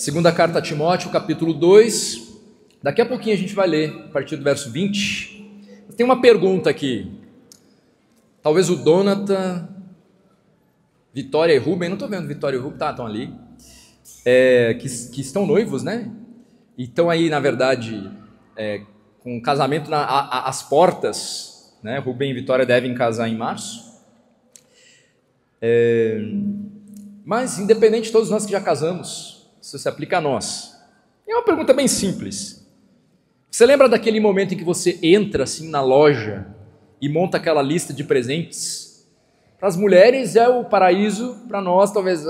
Segunda carta a Timóteo, capítulo 2. Daqui a pouquinho a gente vai ler, a partir do verso 20. Tem uma pergunta aqui. Talvez o Donatan, Vitória e Rubem, não estou vendo Vitória e Rubem, estão ali, que estão noivos, né? E estão aí, na verdade, com o casamento às portas, né? Rubem e Vitória devem casar em março. Mas, independente de todos nós que já casamos, isso se aplica a nós. É uma pergunta bem simples. Você lembra daquele momento em que você entra assim na loja e monta aquela lista de presentes? Para as mulheres é o paraíso, para nós talvez,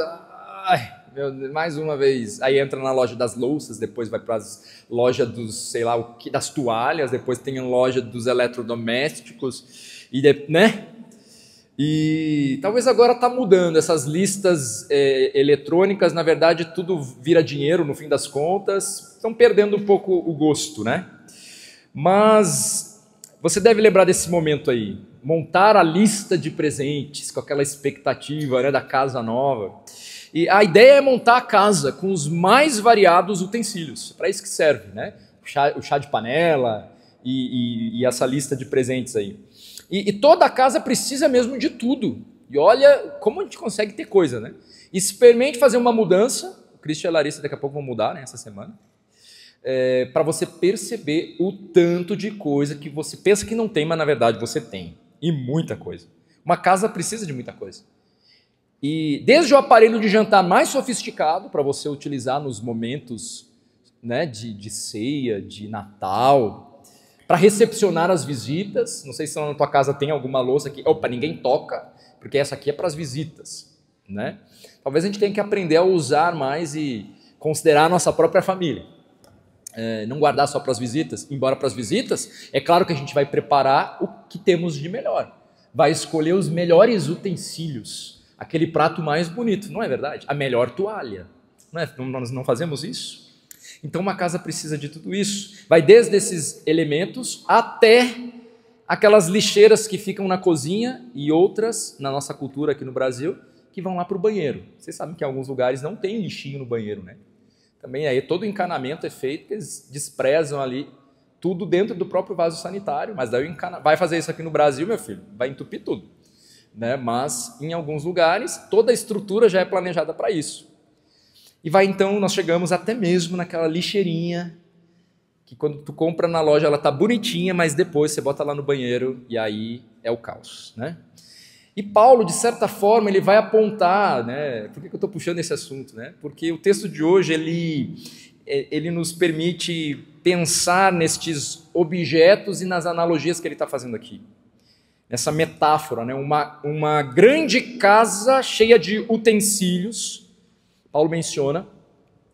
mais uma vez. Aí entra na loja das louças, depois vai para as lojas dos, sei lá, das toalhas, depois tem a loja dos eletrodomésticos, né? E talvez agora está mudando, essas listas eletrônicas, na verdade tudo vira dinheiro no fim das contas, estão perdendo um pouco o gosto, né? Mas você deve lembrar desse momento aí, montar a lista de presentes com aquela expectativa, né, da casa nova. E a ideia é montar a casa com os mais variados utensílios, para isso que serve, né? O chá de panela e essa lista de presentes aí. E toda a casa precisa mesmo de tudo. E olha como a gente consegue ter coisa, né? Experimente fazer uma mudança. O Cristian e a Larissa daqui a pouco vão mudar, né, essa semana. Para você perceber o tanto de coisa que você pensa que não tem, mas na verdade você tem. E muita coisa. Uma casa precisa de muita coisa. E desde o aparelho de jantar mais sofisticado, para você utilizar nos momentos, né, de ceia, de Natal, para recepcionar as visitas. Não sei se na tua casa tem alguma louça que, ninguém toca, porque essa aqui é para as visitas, né? Talvez a gente tenha que aprender a usar mais e considerar a nossa própria família. Não guardar só para as visitas, embora para as visitas, é claro que a gente vai preparar o que temos de melhor. Vai escolher os melhores utensílios, aquele prato mais bonito, não é verdade? A melhor toalha, não é? Nós não fazemos isso? Então uma casa precisa de tudo isso. Vai desde esses elementos até aquelas lixeiras que ficam na cozinha e outras, na nossa cultura aqui no Brasil, que vão lá para o banheiro. Vocês sabem que em alguns lugares não tem lixinho no banheiro, né? Também aí todo o encanamento é feito, eles desprezam ali tudo dentro do próprio vaso sanitário, mas daí vai fazer isso aqui no Brasil, meu filho, vai entupir tudo, né? Mas em alguns lugares toda a estrutura já é planejada para isso. E então, nós chegamos até mesmo naquela lixeirinha, que quando tu compra na loja ela tá bonitinha, mas depois você bota lá no banheiro e aí é o caos, né? E Paulo, de certa forma, ele vai apontar, né? Por que eu estou puxando esse assunto, né? Porque o texto de hoje, ele nos permite pensar nestes objetos e nas analogias que ele está fazendo aqui. Nessa metáfora, né? Uma grande casa cheia de utensílios, Paulo menciona,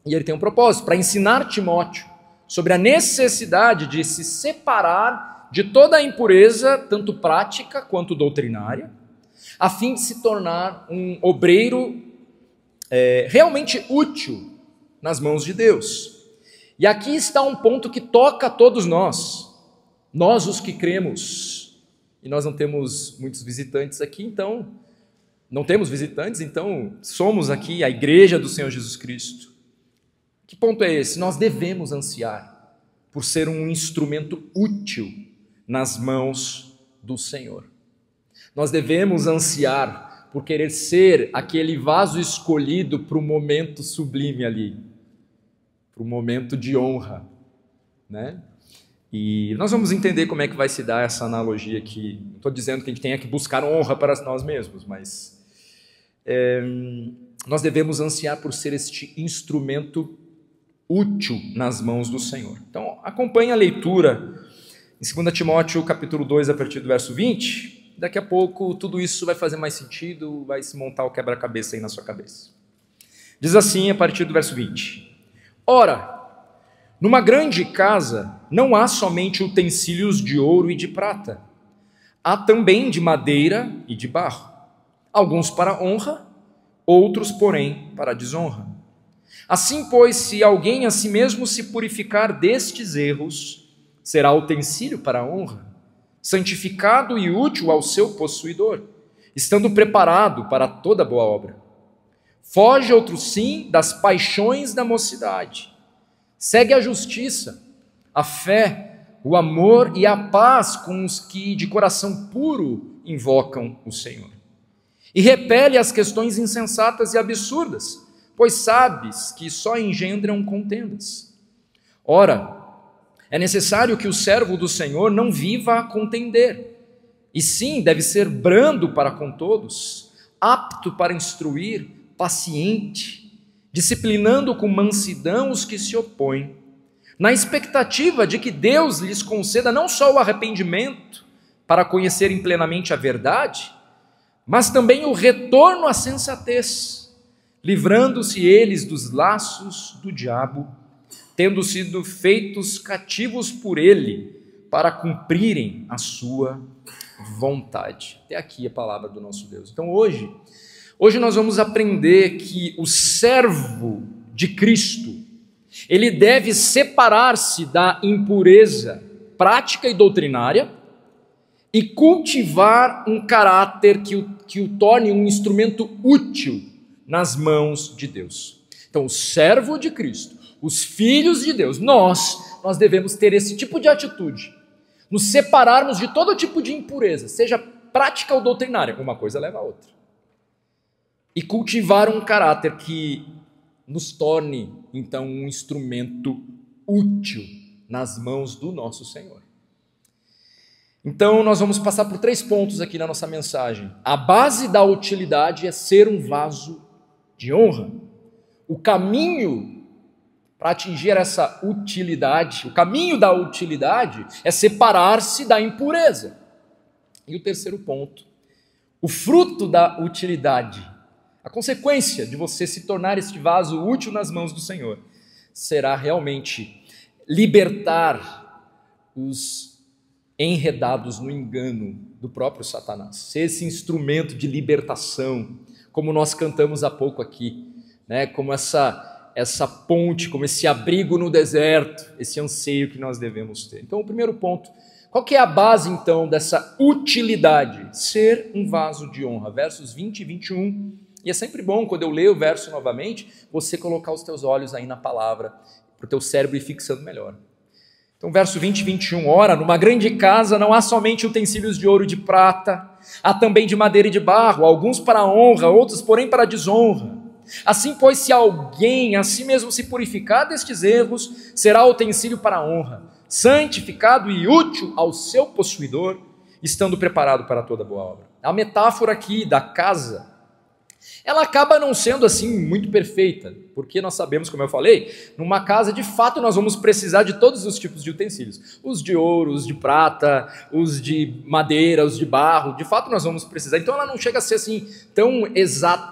e ele tem um propósito, para ensinar Timóteo sobre a necessidade de se separar de toda a impureza, tanto prática quanto doutrinária, a fim de se tornar um obreiro realmente útil nas mãos de Deus. E aqui está um ponto que toca a todos nós os que cremos, e nós não temos muitos visitantes aqui, então somos aqui a igreja do Senhor Jesus Cristo. Que ponto é esse? Nós devemos ansiar por ser um instrumento útil nas mãos do Senhor. Nós devemos ansiar por querer ser aquele vaso escolhido para o momento sublime ali, para o momento de honra, né? E nós vamos entender como é que vai se dar essa analogia aqui. Não estou dizendo que a gente tenha que buscar honra para nós mesmos, mas nós devemos ansiar por ser este instrumento útil nas mãos do Senhor. Então, acompanhe a leitura em 2 Timóteo, capítulo 2, a partir do verso 20. Daqui a pouco, tudo isso vai fazer mais sentido, vai se montar o quebra-cabeça aí na sua cabeça. Diz assim, a partir do verso 20. Ora, numa grande casa não há somente utensílios de ouro e de prata. Há também de madeira e de barro. Alguns para honra, outros, porém, para desonra. Assim, pois, se alguém a si mesmo se purificar destes erros, será utensílio para a honra, santificado e útil ao seu possuidor, estando preparado para toda boa obra. Foge, outro sim, das paixões da mocidade. Segue a justiça, a fé, o amor e a paz com os que de coração puro invocam o Senhor. E repele as questões insensatas e absurdas, pois sabes que só engendram contendas. Ora, é necessário que o servo do Senhor não viva a contender, e sim deve ser brando para com todos, apto para instruir, paciente, disciplinando com mansidão os que se opõem, na expectativa de que Deus lhes conceda não só o arrependimento para conhecerem plenamente a verdade, mas também o retorno à sensatez, livrando-se eles dos laços do diabo, tendo sido feitos cativos por ele, para cumprirem a sua vontade. Até aqui a palavra do nosso Deus. Então hoje nós vamos aprender que o servo de Cristo, ele deve separar-se da impureza prática e doutrinária e cultivar um caráter que o torne um instrumento útil nas mãos de Deus. Então, o servo de Cristo, os filhos de Deus, nós devemos ter esse tipo de atitude, nos separarmos de todo tipo de impureza, seja prática ou doutrinária, uma coisa leva a outra, e cultivar um caráter que nos torne, então, um instrumento útil nas mãos do nosso Senhor. Então, nós vamos passar por 3 pontos aqui na nossa mensagem. A base da utilidade é ser um vaso de honra. O caminho para atingir essa utilidade, o caminho da utilidade é separar-se da impureza. E o 3º ponto, o fruto da utilidade, a consequência de você se tornar este vaso útil nas mãos do Senhor, será realmente libertar os enredados no engano do próprio Satanás. Ser esse instrumento de libertação, como nós cantamos há pouco aqui, né? Como essa ponte, como esse abrigo no deserto, esse anseio que nós devemos ter. Então, o primeiro ponto, qual que é a base então dessa utilidade? Ser um vaso de honra, versos 20 e 21. E é sempre bom, quando eu leio o verso novamente, você colocar os teus olhos aí na palavra, para o teu cérebro ir fixando melhor. Então, verso 20 e 21, ora, numa grande casa não há somente utensílios de ouro e de prata, há também de madeira e de barro, alguns para a honra, outros, porém, para a desonra. Assim, pois, se alguém a si mesmo se purificar destes erros, será utensílio para a honra, santificado e útil ao seu possuidor, estando preparado para toda boa obra. A metáfora aqui da casa, ela acaba não sendo assim muito perfeita, porque nós sabemos, como eu falei, numa casa de fato nós vamos precisar de todos os tipos de utensílios, os de ouro, os de prata, os de madeira, os de barro, de fato nós vamos precisar, então ela não chega a ser assim tão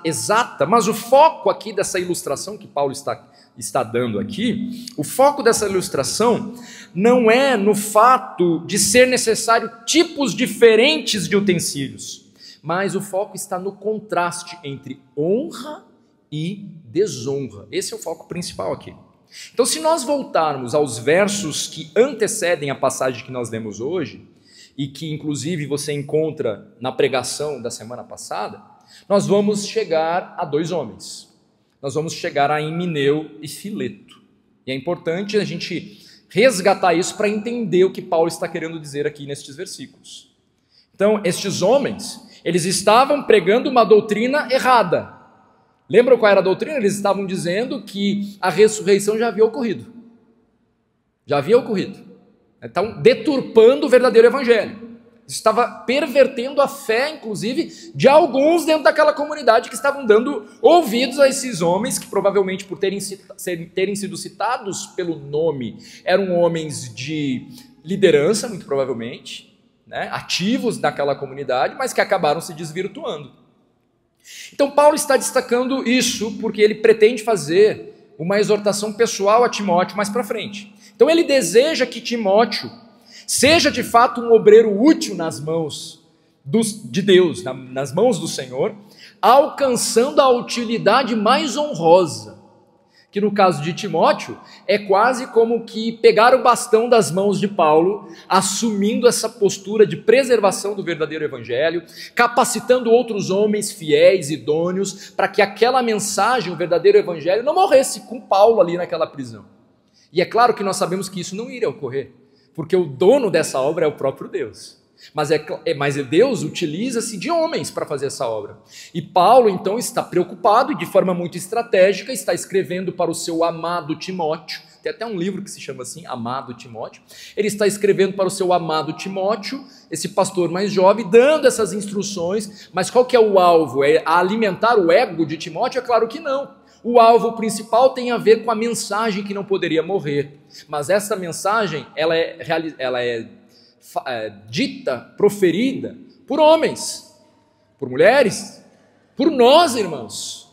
exata, mas o foco aqui dessa ilustração que Paulo está dando aqui, o foco dessa ilustração não é no fato de ser necessário tipos diferentes de utensílios, mas o foco está no contraste entre honra e desonra. Esse é o foco principal aqui. Então, se nós voltarmos aos versos que antecedem a passagem que nós lemos hoje, e que inclusive você encontra na pregação da semana passada, nós vamos chegar a 2 homens. Nós vamos chegar a Himeneu e Fileto. E é importante a gente resgatar isso para entender o que Paulo está querendo dizer aqui nestes versículos. Então, estes homens, eles estavam pregando uma doutrina errada. Lembram qual era a doutrina? Eles estavam dizendo que a ressurreição já havia ocorrido. Já havia ocorrido. Então, deturpando o verdadeiro evangelho. Estava pervertendo a fé, inclusive, de alguns dentro daquela comunidade que estavam dando ouvidos a esses homens, que provavelmente por terem sido citados pelo nome, eram homens de liderança, muito provavelmente, né, ativos naquela comunidade, mas que acabaram se desvirtuando. Então Paulo está destacando isso porque ele pretende fazer uma exortação pessoal a Timóteo mais para frente. Então ele deseja que Timóteo seja de fato um obreiro útil nas mãos de Deus, nas mãos do Senhor, alcançando a utilidade mais honrosa, que no caso de Timóteo, é quase como que pegar o bastão das mãos de Paulo, assumindo essa postura de preservação do verdadeiro evangelho, capacitando outros homens fiéis, idôneos, para que aquela mensagem, o verdadeiro evangelho, não morresse com Paulo ali naquela prisão. E é claro que nós sabemos que isso não iria ocorrer, porque o dono dessa obra é o próprio Deus. Mas Deus utiliza-se de homens para fazer essa obra. E Paulo, então, está preocupado e de forma muito estratégica está escrevendo para o seu amado Timóteo. Tem até um livro que se chama assim, Amado Timóteo. Ele está escrevendo para o seu amado Timóteo, esse pastor mais jovem, dando essas instruções. Mas qual que é o alvo? É alimentar o ego de Timóteo? É claro que não. O alvo principal tem a ver com a mensagem que não poderia morrer. Mas essa mensagem, ela é dita, proferida por homens, por mulheres, por nós, irmãos.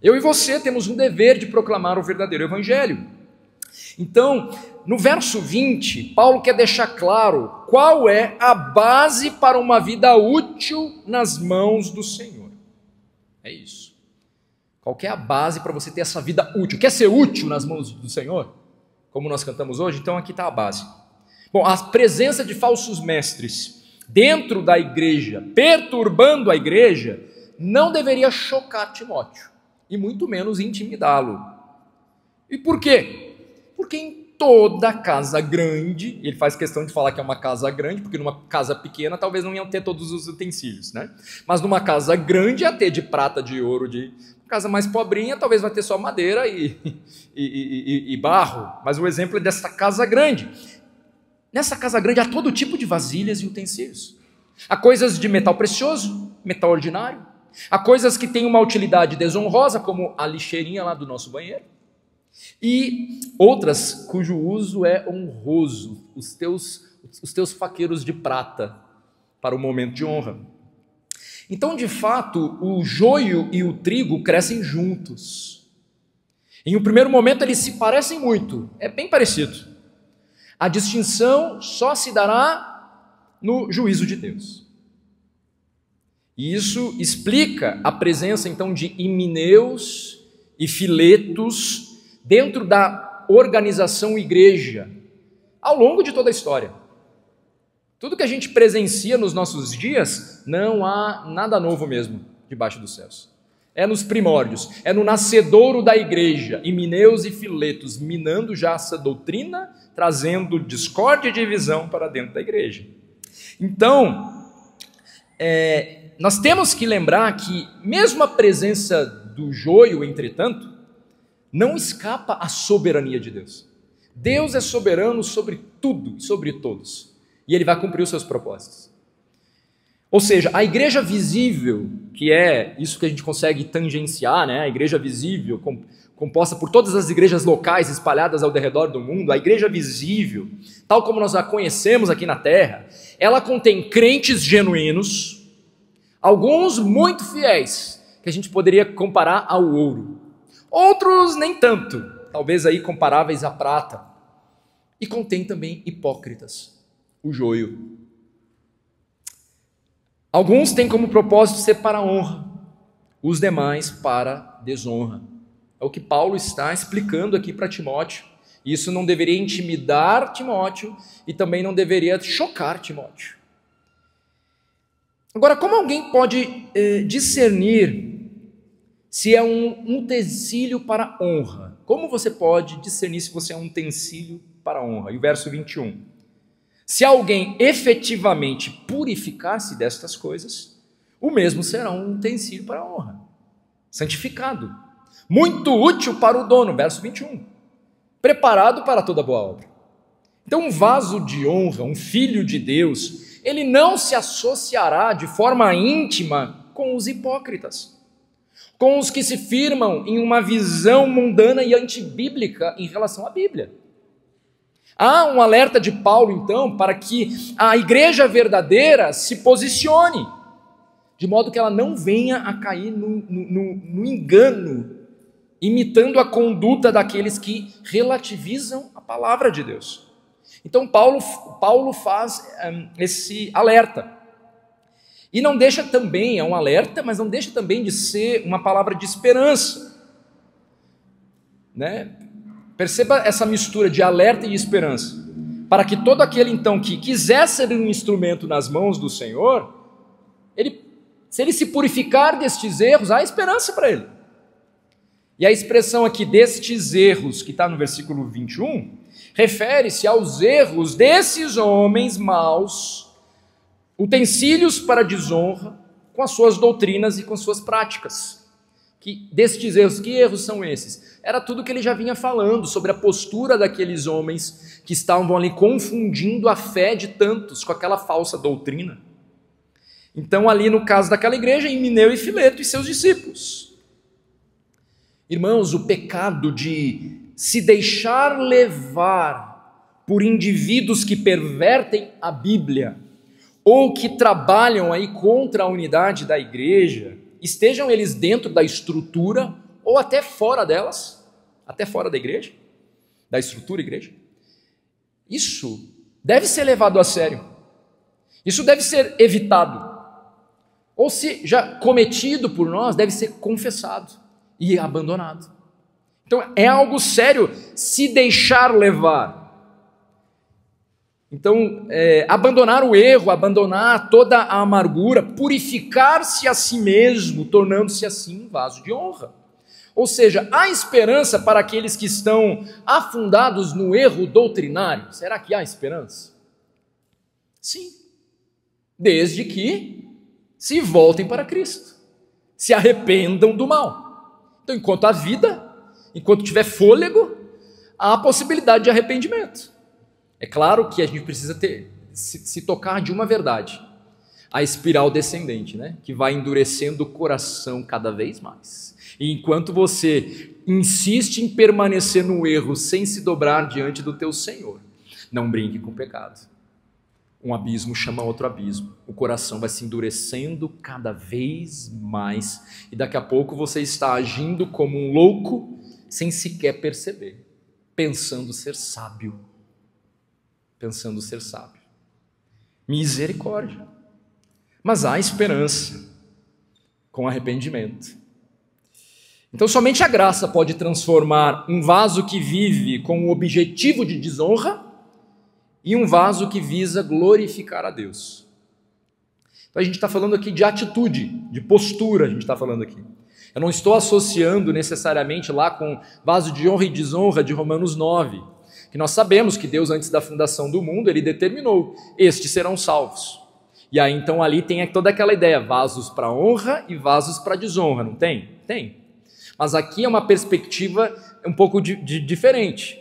Eu e você temos um dever de proclamar o verdadeiro evangelho. Então, no verso 20, Paulo quer deixar claro qual é a base para uma vida útil nas mãos do Senhor. É isso. Qual que é a base para você ter essa vida útil? Quer ser útil nas mãos do Senhor? Como nós cantamos hoje? Então aqui está a base. Bom, a presença de falsos mestres dentro da igreja, perturbando a igreja, não deveria chocar Timóteo, e muito menos intimidá-lo. E por quê? Porque em toda casa grande, ele faz questão de falar que é uma casa grande, porque numa casa pequena talvez não iam ter todos os utensílios, né? Mas numa casa grande ia ter de prata, de ouro, de... Casa mais pobrinha talvez vai ter só madeira e barro, mas o exemplo é dessa casa grande. Nessa casa grande há todo tipo de vasilhas e utensílios. Há coisas de metal precioso, metal ordinário. Há coisas que têm uma utilidade desonrosa, como a lixeirinha lá do nosso banheiro. E outras cujo uso é honroso, os teus faqueiros de prata, para o momento de honra. Então, de fato, o joio e o trigo crescem juntos. Em um primeiro momento eles se parecem muito, é bem parecido. A distinção só se dará no juízo de Deus. E isso explica a presença, então, de Himeneus e Filetos dentro da organização igreja, ao longo de toda a história. Tudo que a gente presencia nos nossos dias, não há nada novo mesmo debaixo dos céus. É nos primórdios, é no nascedouro da igreja, Himeneus e Filetos, minando já essa doutrina, trazendo discórdia e divisão para dentro da igreja. Então, nós temos que lembrar que mesmo a presença do joio, entretanto, não escapa à soberania de Deus. Deus é soberano sobre tudo e sobre todos, e Ele vai cumprir os seus propósitos. Ou seja, a igreja visível, que é isso que a gente consegue tangenciar, né? A igreja visível, composta por todas as igrejas locais espalhadas ao redor do mundo, a igreja visível, tal como nós a conhecemos aqui na terra, ela contém crentes genuínos, alguns muito fiéis, que a gente poderia comparar ao ouro, outros nem tanto, talvez aí comparáveis à prata, e contém também hipócritas, o joio. Alguns têm como propósito ser para a honra, os demais para desonra. É o que Paulo está explicando aqui para Timóteo. Isso não deveria intimidar Timóteo e também não deveria chocar Timóteo. Agora, como alguém pode discernir se é um utensílio para honra? Como você pode discernir se você é um utensílio para honra? E o verso 21. Se alguém efetivamente purificar-se destas coisas, o mesmo será um utensílio para a honra, santificado, muito útil para o dono, verso 21, preparado para toda boa obra. Então, um vaso de honra, um filho de Deus, ele não se associará de forma íntima com os hipócritas, com os que se firmam em uma visão mundana e antibíblica em relação à Bíblia. Há um alerta de Paulo, então, para que a igreja verdadeira se posicione, de modo que ela não venha a cair no engano, imitando a conduta daqueles que relativizam a palavra de Deus. Então, Paulo faz esse alerta. E não deixa também, é um alerta, mas não deixa também de ser uma palavra de esperança. né? Perceba essa mistura de alerta e esperança, para que todo aquele então que quiser ser um instrumento nas mãos do Senhor, se ele se purificar destes erros, há esperança para ele. E a expressão aqui destes erros, que está no versículo 21, refere-se aos erros desses homens maus, utensílios para desonra, com as suas doutrinas e com suas práticas. Destes erros, que erros são esses? Era tudo que ele já vinha falando sobre a postura daqueles homens que estavam ali confundindo a fé de tantos com aquela falsa doutrina. Então, ali no caso daquela igreja, Himeneu e Fileto e seus discípulos. Irmãos, o pecado de se deixar levar por indivíduos que pervertem a Bíblia ou que trabalham aí contra a unidade da igreja, estejam eles dentro da estrutura ou até fora delas, até fora da igreja, da estrutura igreja, isso deve ser levado a sério. Isso deve ser evitado. Ou se já cometido por nós, deve ser confessado e abandonado. Então é algo sério se deixar levar. Então, abandonar o erro, abandonar toda a amargura, purificar-se a si mesmo, tornando-se assim um vaso de honra. Ou seja, há esperança para aqueles que estão afundados no erro doutrinário. Será que há esperança? Sim, desde que se voltem para Cristo, se arrependam do mal. Então, enquanto há vida, enquanto tiver fôlego, há a possibilidade de arrependimento. É claro que a gente precisa se tocar de uma verdade, a espiral descendente, né? Que vai endurecendo o coração cada vez mais. E enquanto você insiste em permanecer no erro sem se dobrar diante do teu Senhor, não brinque com o pecado. Um abismo chama outro abismo. O coração vai se endurecendo cada vez mais. E daqui a pouco você está agindo como um louco, sem sequer perceber. Pensando ser sábio. Pensando ser sábio. Misericórdia. Mas há esperança com arrependimento. Então somente a graça pode transformar um vaso que vive com o objetivo de desonra e um vaso que visa glorificar a Deus. Então a gente está falando aqui de atitude, de postura, a gente está falando aqui. Eu não estou associando necessariamente lá com vaso de honra e desonra de Romanos 9, que nós sabemos que Deus, antes da fundação do mundo, Ele determinou, estes serão salvos. E aí então ali tem toda aquela ideia, vasos para honra e vasos para desonra, não tem? Tem. Mas aqui é uma perspectiva um pouco diferente.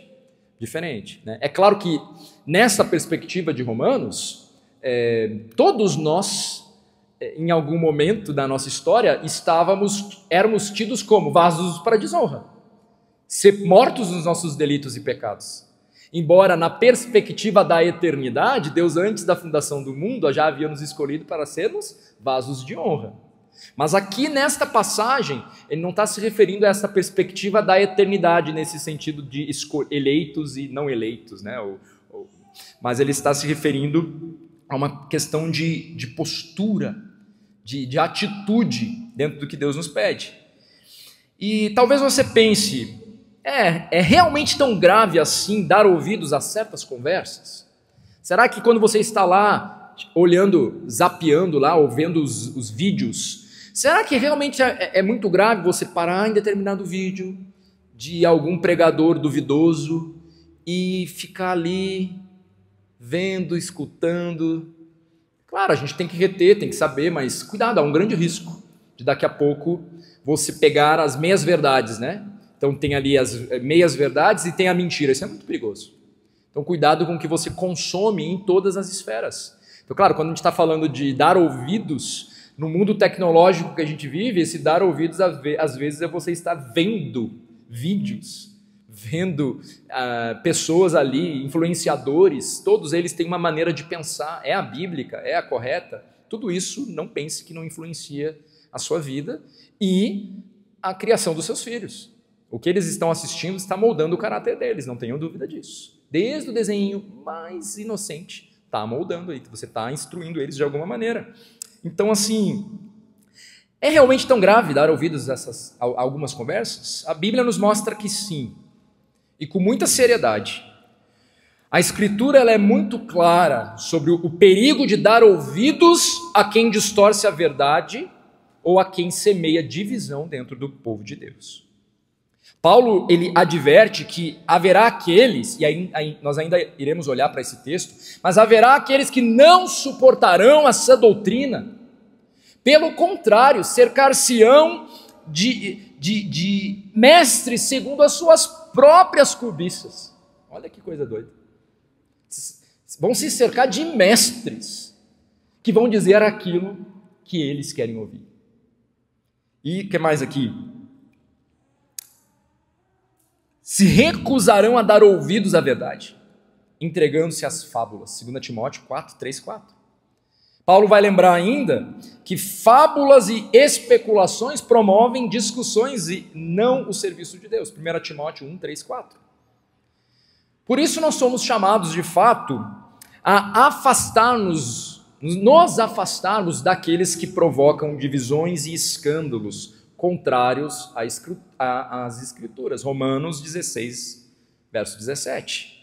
Né? É claro que nessa perspectiva de Romanos, todos nós, em algum momento da nossa história, éramos tidos como vasos para desonra, ser mortos nos nossos delitos e pecados. Embora na perspectiva da eternidade, Deus antes da fundação do mundo já havia nos escolhido para sermos vasos de honra. Mas aqui nesta passagem, ele não está se referindo a essa perspectiva da eternidade, nesse sentido de eleitos e não eleitos, né? Mas ele está se referindo a uma questão de postura, de atitude dentro do que Deus nos pede. E talvez você pense, é realmente tão grave assim dar ouvidos a certas conversas? Será que quando você está lá olhando, zapeando lá, ou vendo os vídeos, será que realmente é muito grave você parar em determinado vídeo de algum pregador duvidoso e ficar ali vendo, escutando? Claro, a gente tem que reter, tem que saber, mas cuidado, há um grande risco de daqui a pouco você pegar as meias-verdades, né? Então tem ali as meias-verdades e tem a mentira, isso é muito perigoso. Então cuidado com o que você consome em todas as esferas. Então claro, quando a gente está falando de dar ouvidos, no mundo tecnológico que a gente vive, esse dar ouvidos às vezes é você estar vendo vídeos, vendo pessoas ali, influenciadores, todos eles têm uma maneira de pensar, é a bíblica, é a correta, tudo isso não pense que não influencia a sua vida e a criação dos seus filhos. O que eles estão assistindo está moldando o caráter deles, não tenham dúvida disso. Desde o desenho mais inocente, está moldando aí, você está instruindo eles de alguma maneira. Então, assim, é realmente tão grave dar ouvidos a algumas conversas? A Bíblia nos mostra que sim. e com muita seriedade. A Escritura ela é muito clara sobre o perigo de dar ouvidos a quem distorce a verdade ou a quem semeia divisão dentro do povo de Deus. Paulo ele adverte que haverá aqueles, e aí nós ainda iremos olhar para esse texto, mas haverá aqueles que não suportarão essa doutrina. Pelo contrário, cercar-se-ão de mestres segundo as suas próprias cobiças. Olha que coisa doida. Vão se cercar de mestres que vão dizer aquilo que eles querem ouvir. E o que mais aqui? Se recusarão a dar ouvidos à verdade, entregando-se às fábulas. 2 Timóteo 4, 3, 4. Paulo vai lembrar ainda que fábulas e especulações promovem discussões e não o serviço de Deus. 1 Timóteo 1, 3, 4. Por isso nós somos chamados, de fato, a nos afastarmos daqueles que provocam divisões e escândalos contrários às Escrituras. Romanos 16, verso 17.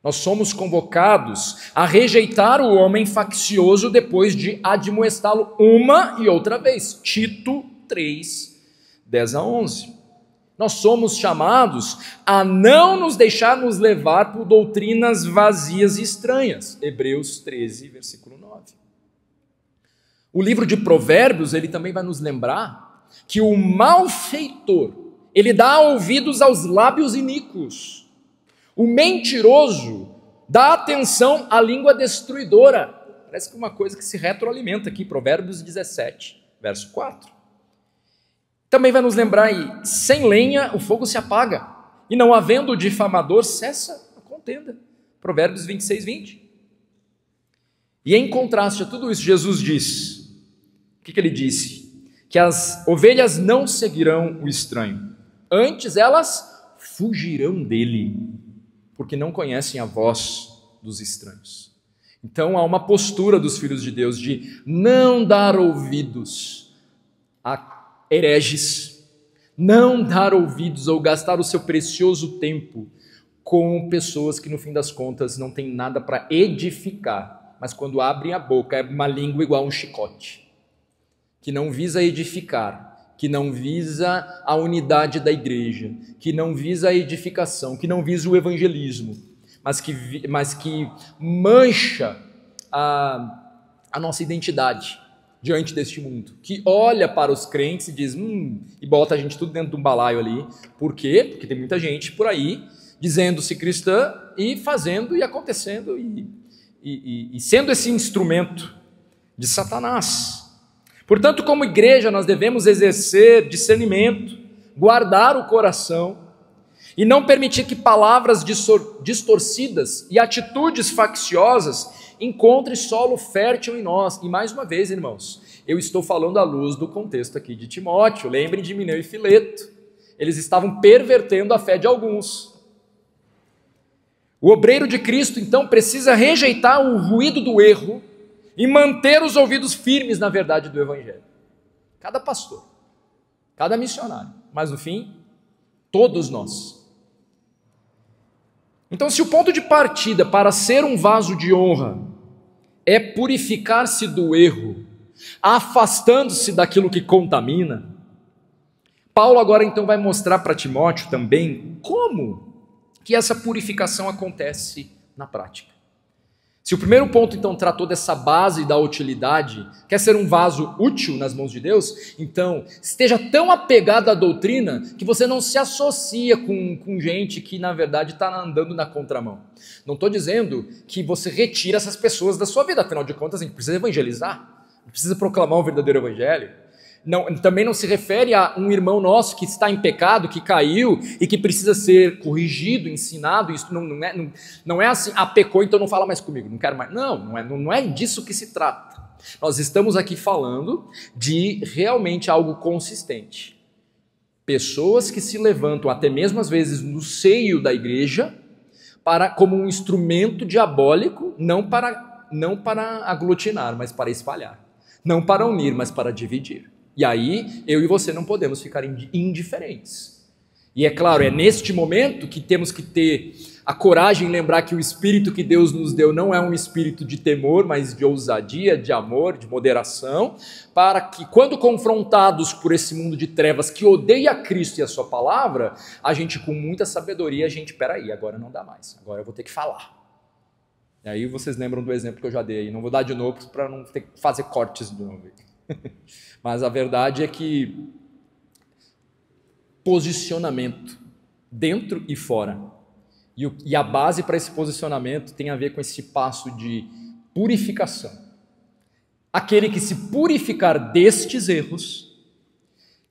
Nós somos convocados a rejeitar o homem faccioso depois de admoestá-lo uma e outra vez. Tito 3, 10 a 11. Nós somos chamados a não nos deixarmos levar por doutrinas vazias e estranhas. Hebreus 13, versículo 9. O livro de Provérbios, ele também vai nos lembrar que o malfeitor, ele dá ouvidos aos lábios iníquos. O mentiroso dá atenção à língua destruidora. Parece que é uma coisa que se retroalimenta aqui, Provérbios 17, verso 4. Também vai nos lembrar aí, sem lenha o fogo se apaga, e não havendo difamador cessa a contenda. Provérbios 26, 20. E em contraste a tudo isso, Jesus diz, o que ele disse? Que as ovelhas não seguirão o estranho, antes elas fugirão dele, porque não conhecem a voz dos estranhos. Então há uma postura dos filhos de Deus de não dar ouvidos a hereges, não dar ouvidos ou gastar o seu precioso tempo com pessoas que no fim das contas não têm nada para edificar, mas quando abrem a boca é uma língua igual a um chicote, que não visa edificar, que não visa a unidade da igreja, que não visa a edificação, que não visa o evangelismo, mas que mancha a nossa identidade diante deste mundo, que olha para os crentes e diz, e bota a gente tudo dentro de um balaio ali. Por quê? Porque tem muita gente por aí dizendo-se cristã e fazendo e acontecendo e sendo esse instrumento de Satanás. Portanto, como igreja, nós devemos exercer discernimento, guardar o coração e não permitir que palavras distorcidas e atitudes facciosas encontrem solo fértil em nós. E mais uma vez, irmãos, eu estou falando à luz do contexto aqui de Timóteo. Lembrem de Himeneu e Fileto. Eles estavam pervertendo a fé de alguns. O obreiro de Cristo, então, precisa rejeitar o ruído do erro e manter os ouvidos firmes na verdade do Evangelho. Cada pastor, cada missionário, mas no fim, todos nós. Então, se o ponto de partida para ser um vaso de honra é purificar-se do erro, afastando-se daquilo que contamina, Paulo agora então vai mostrar para Timóteo também como que essa purificação acontece na prática. Se o primeiro ponto, então, tratou dessa base da utilidade, quer ser um vaso útil nas mãos de Deus, então, esteja tão apegado à doutrina que você não se associa com gente que, na verdade, está andando na contramão. Não estou dizendo que você retira essas pessoas da sua vida, afinal de contas, a gente precisa evangelizar, precisa proclamar o verdadeiro evangelho. Não, também não se refere a um irmão nosso que está em pecado, que caiu e que precisa ser corrigido, ensinado. Isso não é assim, pecou, então não fala mais comigo, não quero mais. Não é disso que se trata. Nós estamos aqui falando de realmente algo consistente. Pessoas que se levantam, até mesmo às vezes no seio da igreja, como um instrumento diabólico, não para aglutinar, mas para espalhar. Não para unir, mas para dividir. E aí, eu e você não podemos ficar indiferentes. E é claro, é neste momento que temos que ter a coragem de lembrar que o espírito que Deus nos deu não é um espírito de temor, mas de ousadia, de amor, de moderação, para que quando confrontados por esse mundo de trevas que odeia Cristo e a sua palavra, a gente com muita sabedoria, peraí, agora não dá mais, agora eu vou ter que falar. E aí vocês lembram do exemplo que eu já dei, não vou dar de novo para não ter que fazer cortes de novo. Mas a verdade é que posicionamento, dentro e fora. E a base para esse posicionamento tem a ver com esse passo de purificação. Aquele que se purificar destes erros,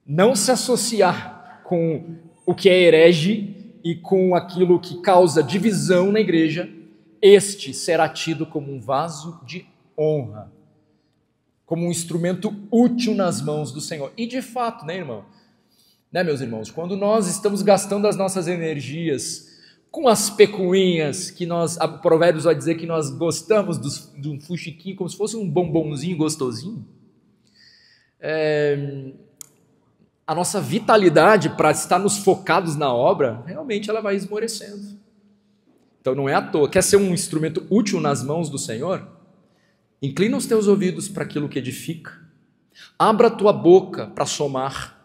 não se associar com o que é herege e com aquilo que causa divisão na igreja, este será tido como um vaso de honra, como um instrumento útil nas mãos do Senhor. E de fato, né, irmão? Né, meus irmãos? Quando nós estamos gastando as nossas energias com as pecuinhas, que o Provérbios vai dizer que nós gostamos de um fuxiquinho, como se fosse um bombonzinho gostosinho, a nossa vitalidade para estarmos focados na obra, realmente ela vai esmorecendo. Então não é à toa. Quer ser um instrumento útil nas mãos do Senhor? Inclina os teus ouvidos para aquilo que edifica. Abra a tua boca para somar,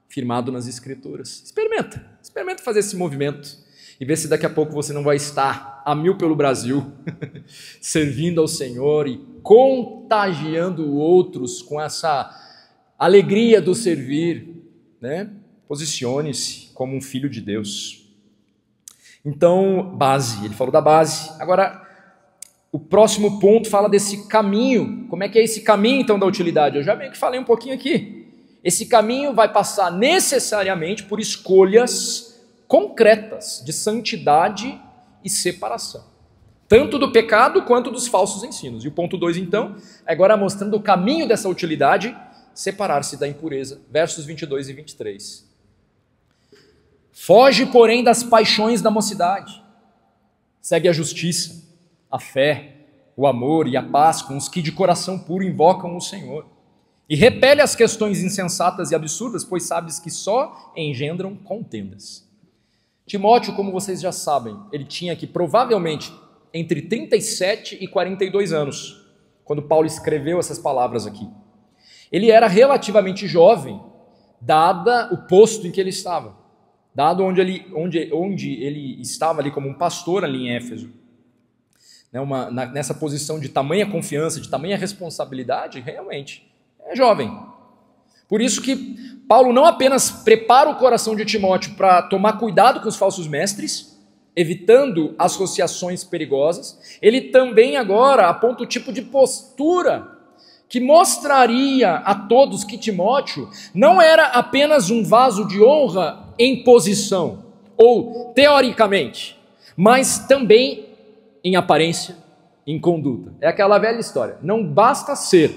firmado nas Escrituras. Experimenta fazer esse movimento. E ver se daqui a pouco você não vai estar a mil pelo Brasil, servindo ao Senhor e contagiando outros com essa alegria do servir, né? Posicione-se como um filho de Deus. Então, base, ele falou da base. Agora, o próximo ponto fala desse caminho. Como é que é esse caminho, então, da utilidade? Eu já meio que falei um pouquinho aqui. Esse caminho vai passar necessariamente por escolhas concretas de santidade e separação, tanto do pecado quanto dos falsos ensinos. E o ponto 2, então, é agora mostrando o caminho dessa utilidade, separar-se da impureza, versos 22 e 23. Foge, porém, das paixões da mocidade, segue a justiça, a fé, o amor e a paz com os que de coração puro invocam o Senhor, e repele as questões insensatas e absurdas, pois sabes que só engendram contendas. Timóteo, como vocês já sabem, ele tinha aqui provavelmente entre 37 e 42 anos, quando Paulo escreveu essas palavras aqui. Ele era relativamente jovem, dada o posto em que ele estava, dado onde ele estava ali como um pastor ali em Éfeso. Nessa posição de tamanha confiança, de tamanha responsabilidade, realmente é jovem. Por isso que Paulo não apenas prepara o coração de Timóteo para tomar cuidado com os falsos mestres, evitando associações perigosas, ele também agora aponta o tipo de postura que mostraria a todos que Timóteo não era apenas um vaso de honra em posição, ou teoricamente, mas também em aparência, em conduta. É aquela velha história, não basta ser,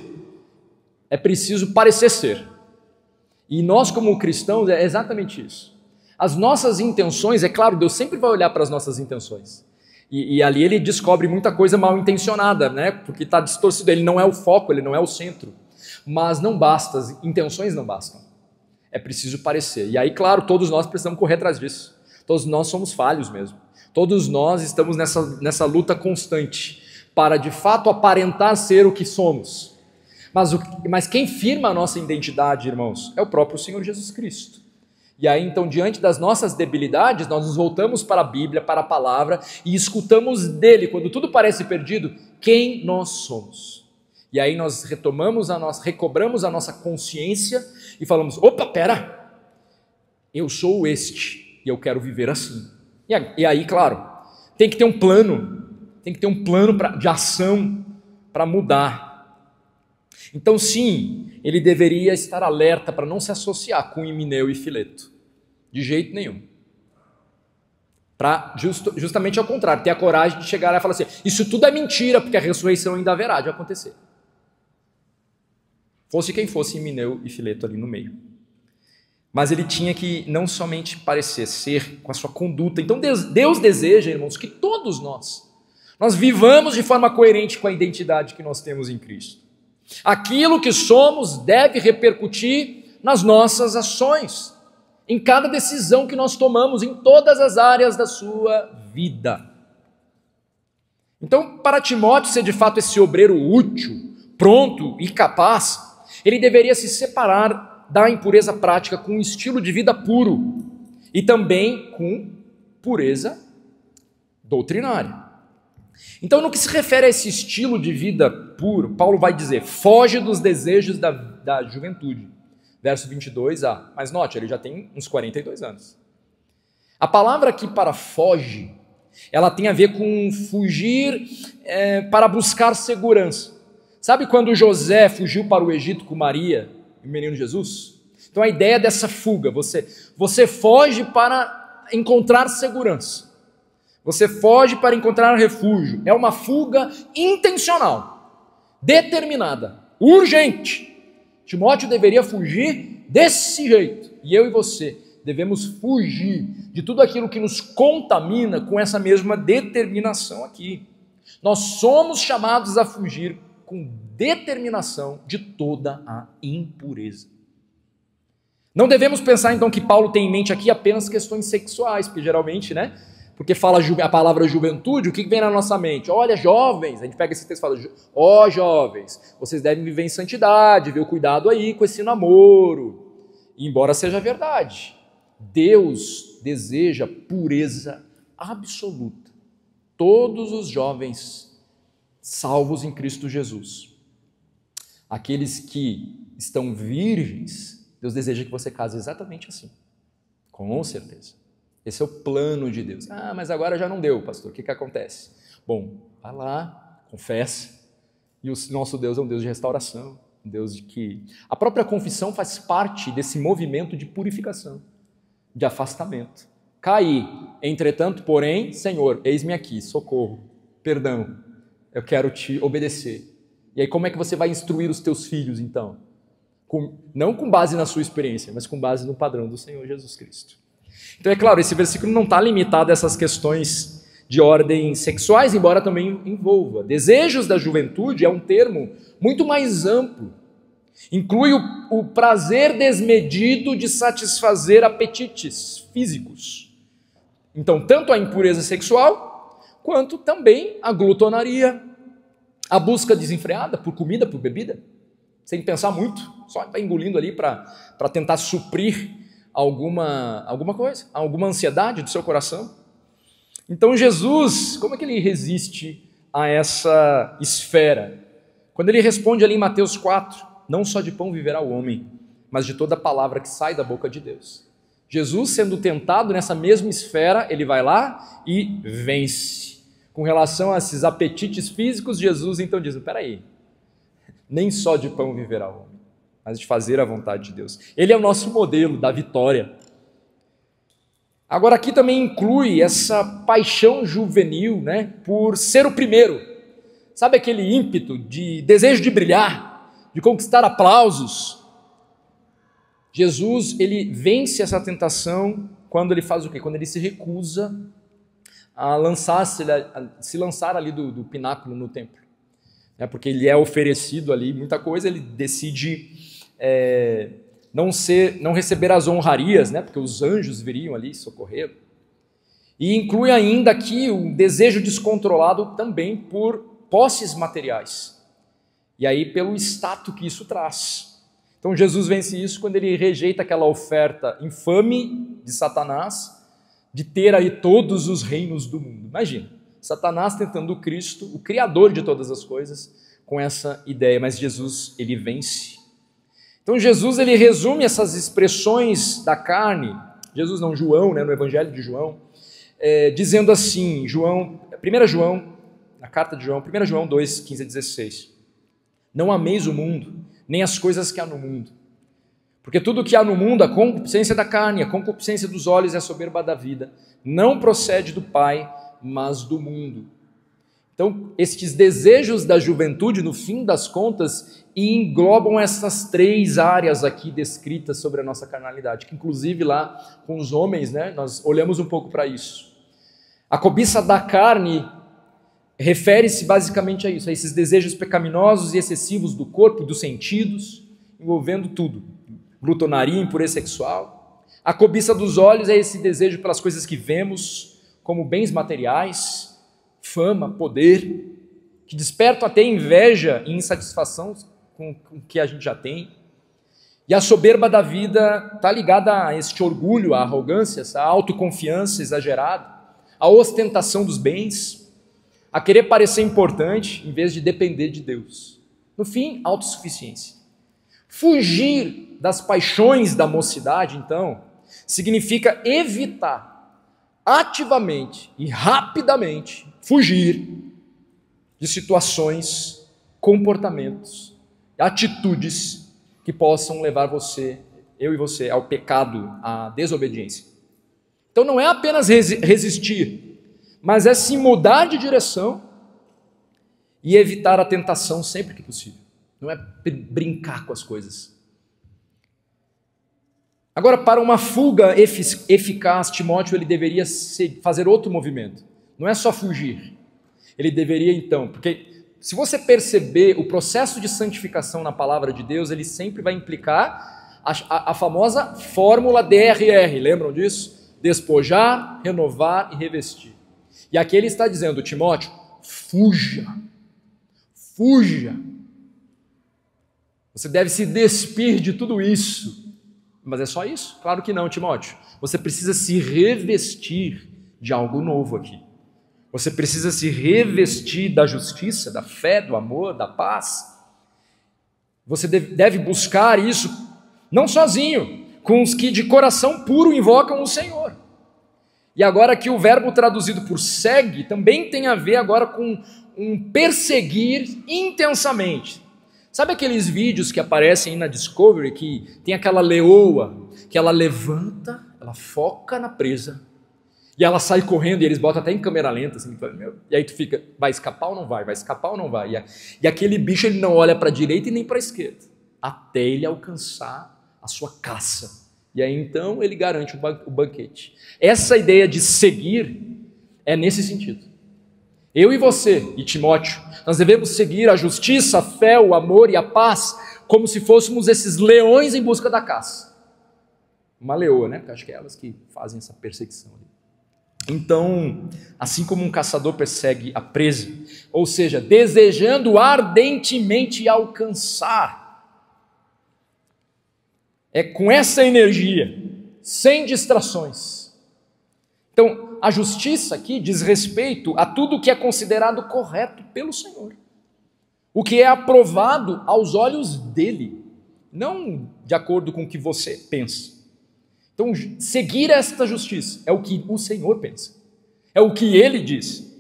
é preciso parecer ser. E nós, como cristãos, é exatamente isso. As nossas intenções, é claro, Deus sempre vai olhar para as nossas intenções. E ali ele descobre muita coisa mal intencionada, né? Porque está distorcido, ele não é o foco, ele não é o centro. Mas não basta, as intenções não bastam. É preciso parecer. E aí, claro, todos nós precisamos correr atrás disso. Todos nós somos falhos mesmo. Todos nós estamos nessa luta constante para, de fato, aparentar ser o que somos. Mas quem firma a nossa identidade, irmãos, é o próprio Senhor Jesus Cristo. E aí, então, diante das nossas debilidades, nós nos voltamos para a Bíblia, para a palavra, e escutamos dele, quando tudo parece perdido, quem nós somos. E aí nós recobramos a nossa consciência e falamos, opa, pera, eu sou este, e eu quero viver assim. E aí, claro, tem que ter um plano de ação para mudar. Então, sim, ele deveria estar alerta para não se associar com Himeneu e Fileto, de jeito nenhum. Para justamente ao contrário, ter a coragem de chegar lá e falar assim, isso tudo é mentira, porque a ressurreição ainda haverá de acontecer. Fosse quem fosse Himeneu e Fileto ali no meio. Mas ele tinha que não somente parecer, ser com a sua conduta. Então Deus deseja, irmãos, que todos nós vivamos de forma coerente com a identidade que nós temos em Cristo. Aquilo que somos deve repercutir nas nossas ações, em cada decisão que nós tomamos, em todas as áreas da sua vida. Então, para Timóteo ser de fato esse obreiro útil, pronto e capaz, ele deveria se separar da impureza prática com um estilo de vida puro e também com pureza doutrinária. Então, no que se refere a esse estilo de vida puro, Paulo vai dizer, foge dos desejos da juventude. Verso 22a. Mas note, ele já tem uns 42 anos. A palavra aqui para foge, ela tem a ver com fugir para buscar segurança. Sabe quando José fugiu para o Egito com Maria e o menino Jesus? Então a ideia dessa fuga, você foge para encontrar segurança. Você foge para encontrar refúgio. É uma fuga intencional, determinada, urgente. Timóteo deveria fugir desse jeito. E eu e você devemos fugir de tudo aquilo que nos contamina com essa mesma determinação aqui. Nós somos chamados a fugir com determinação de toda a impureza. Não devemos pensar então que Paulo tem em mente aqui apenas questões sexuais, porque geralmente, porque fala a palavra juventude, o que vem na nossa mente? Olha, jovens, a gente pega esse texto e fala, jovens, vocês devem viver em santidade, viu? Cuidado aí com esse namoro. E embora seja verdade, Deus deseja pureza absoluta. Todos os jovens salvos em Cristo Jesus, aqueles que estão virgens, Deus deseja que você case exatamente assim, com certeza. Esse é o plano de Deus. Ah, mas agora já não deu, pastor. O que acontece? Bom, vai lá, confessa. E o nosso Deus é um Deus de restauração. Um Deus de que... A própria confissão faz parte desse movimento de purificação, de afastamento. Caí, entretanto, porém, Senhor, eis-me aqui, socorro, perdão, eu quero te obedecer. E aí como é que você vai instruir os teus filhos, então? Não com base na sua experiência, mas com base no padrão do Senhor Jesus Cristo. Então, é claro, esse versículo não está limitado a essas questões de ordem sexuais, embora também envolva. Desejos da juventude é um termo muito mais amplo. Inclui o prazer desmedido de satisfazer apetites físicos. Então, tanto a impureza sexual, quanto também a glutonaria, a busca desenfreada por comida, por bebida, sem pensar muito, só está engolindo ali para tentar suprir alguma coisa, alguma ansiedade do seu coração. Então Jesus, como é que ele resiste a essa esfera? Quando ele responde ali em Mateus 4, não só de pão viverá o homem, mas de toda palavra que sai da boca de Deus. Jesus, sendo tentado nessa mesma esfera, ele vai lá e vence. Com relação a esses apetites físicos, Jesus então diz, peraí, nem só de pão viverá o homem, mas de fazer a vontade de Deus. Ele é o nosso modelo da vitória. Agora aqui também inclui essa paixão juvenil, por ser o primeiro. Sabe aquele ímpeto de desejo de brilhar, de conquistar aplausos? Jesus, ele vence essa tentação quando ele faz o quê? Quando ele se recusa a se lançar ali do pináculo no templo. Porque ele é oferecido ali muita coisa, ele decide não receber as honrarias, porque os anjos viriam ali socorrer. E inclui ainda aqui um desejo descontrolado também por posses materiais. E aí pelo status que isso traz. Então Jesus vence isso quando ele rejeita aquela oferta infame de Satanás, de ter aí todos os reinos do mundo. Imagina, Satanás tentando o Cristo, o Criador de todas as coisas, com essa ideia, mas Jesus, ele vence. Então Jesus, ele resume essas expressões da carne, Jesus não, João, no Evangelho de João, dizendo assim, 1 João, na carta de João, 1 João 2, 15 a 16, não ameis o mundo, nem as coisas que há no mundo, porque tudo que há no mundo, a concupiscência da carne, a concupiscência dos olhos e a soberba da vida, não procede do Pai, mas do mundo. Então, estes desejos da juventude, no fim das contas, englobam essas três áreas aqui descritas sobre a nossa carnalidade, que inclusive lá com os homens, nós olhamos um pouco para isso. A cobiça da carne refere-se basicamente a isso, a esses desejos pecaminosos e excessivos do corpo e dos sentidos, envolvendo tudo. Glutonaria, impureza sexual. A cobiça dos olhos é esse desejo pelas coisas que vemos, como bens materiais, fama, poder, que despertam até inveja e insatisfação com o que a gente já tem. E a soberba da vida está ligada a este orgulho, a arrogância, essa autoconfiança exagerada, a ostentação dos bens, a querer parecer importante em vez de depender de Deus. No fim, autossuficiência. Fugir das paixões da mocidade, então, significa evitar ativamente e rapidamente fugir de situações, comportamentos, atitudes que possam levar eu e você, ao pecado, à desobediência. Então não é apenas resistir, mas é se mudar de direção e evitar a tentação sempre que possível. Não é brincar com as coisas. Agora, para uma fuga eficaz, Timóteo ele deveria fazer outro movimento. Não é só fugir. Ele deveria então, porque se você perceber o processo de santificação na palavra de Deus, ele sempre vai implicar a famosa fórmula DRR, lembram disso? Despojar, renovar e revestir. E aqui ele está dizendo, Timóteo, fuja. Você deve se despir de tudo isso. Mas é só isso? Claro que não, Timóteo. Você precisa se revestir de algo novo aqui. Você precisa se revestir da justiça, da fé, do amor, da paz. Você deve buscar isso, não sozinho, com os que de coração puro invocam o Senhor. E agora que o verbo traduzido por segue também tem a ver agora com um perseguir intensamente. Sabe aqueles vídeos que aparecem aí na Discovery, que tem aquela leoa, que ela levanta, ela foca na presa, e ela sai correndo, e eles botam até em câmera lenta, assim, e aí tu fica, vai escapar ou não vai? Vai escapar ou não vai? E aquele bicho ele não olha para a direita e nem para a esquerda, até ele alcançar a sua caça. E aí então ele garante o banquete. Essa ideia de seguir é nesse sentido. Eu e você, e Timóteo, nós devemos seguir a justiça, a fé, o amor e a paz, como se fôssemos esses leões em busca da caça. Uma leoa, né? Porque acho que é elas que fazem essa perseguição ali. Então, assim como um caçador persegue a presa, ou seja, desejando ardentemente alcançar, é com essa energia, sem distrações. Então, a justiça aqui diz respeito a tudo que é considerado correto pelo Senhor, o que é aprovado aos olhos dele, não de acordo com o que você pensa. Então, seguir esta justiça é o que o Senhor pensa, é o que ele diz.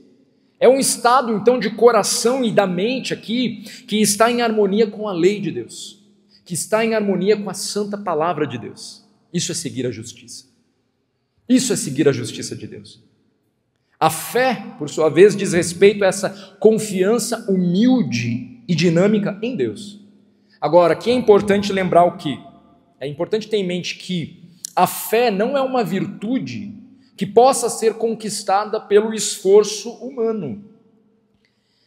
É um estado, então, de coração e da mente aqui que está em harmonia com a lei de Deus, que está em harmonia com a santa palavra de Deus. Isso é seguir a justiça. Isso é seguir a justiça de Deus. A fé, por sua vez, diz respeito a essa confiança humilde e dinâmica em Deus. Agora, aqui é importante lembrar o quê? É importante ter em mente que a fé não é uma virtude que possa ser conquistada pelo esforço humano.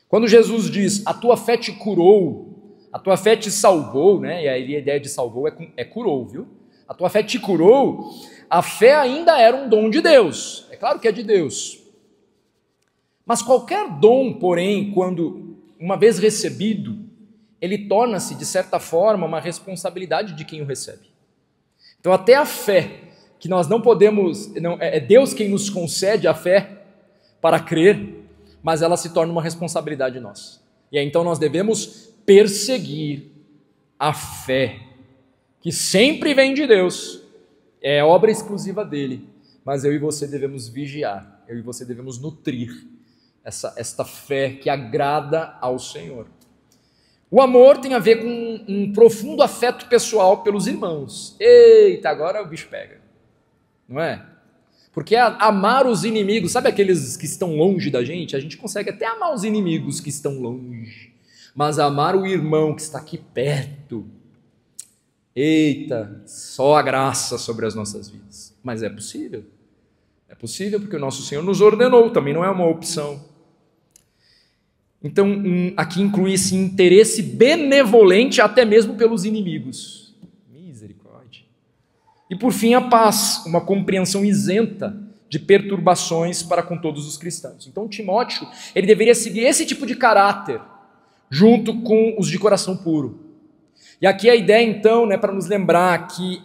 Quando Jesus diz, a tua fé te curou, a tua fé te salvou, né? E aí a ideia de salvou é curou, viu? A tua fé te curou, a fé ainda era um dom de Deus. É claro que é de Deus. Mas qualquer dom, porém, quando uma vez recebido, ele torna-se, de certa forma, uma responsabilidade de quem o recebe. Então até a fé, que nós não podemos, é Deus quem nos concede a fé para crer, mas ela se torna uma responsabilidade nossa. E aí então nós devemos perseguir a fé, que sempre vem de Deus, é obra exclusiva dele, mas eu e você devemos vigiar, eu e você devemos nutrir esta fé que agrada ao Senhor. O amor tem a ver com um profundo afeto pessoal pelos irmãos. Eita, agora o bicho pega, não é? Porque amar os inimigos, sabe aqueles que estão longe da gente? A gente consegue até amar os inimigos que estão longe, mas amar o irmão que está aqui perto, eita, só a graça sobre as nossas vidas. Mas é possível porque o nosso Senhor nos ordenou, também não é uma opção. Então, aqui inclui esse interesse benevolente até mesmo pelos inimigos. Misericórdia. E por fim, a paz, uma compreensão isenta de perturbações para com todos os cristãos. Então Timóteo, ele deveria seguir esse tipo de caráter, junto com os de coração puro. E aqui a ideia então, para nos lembrar que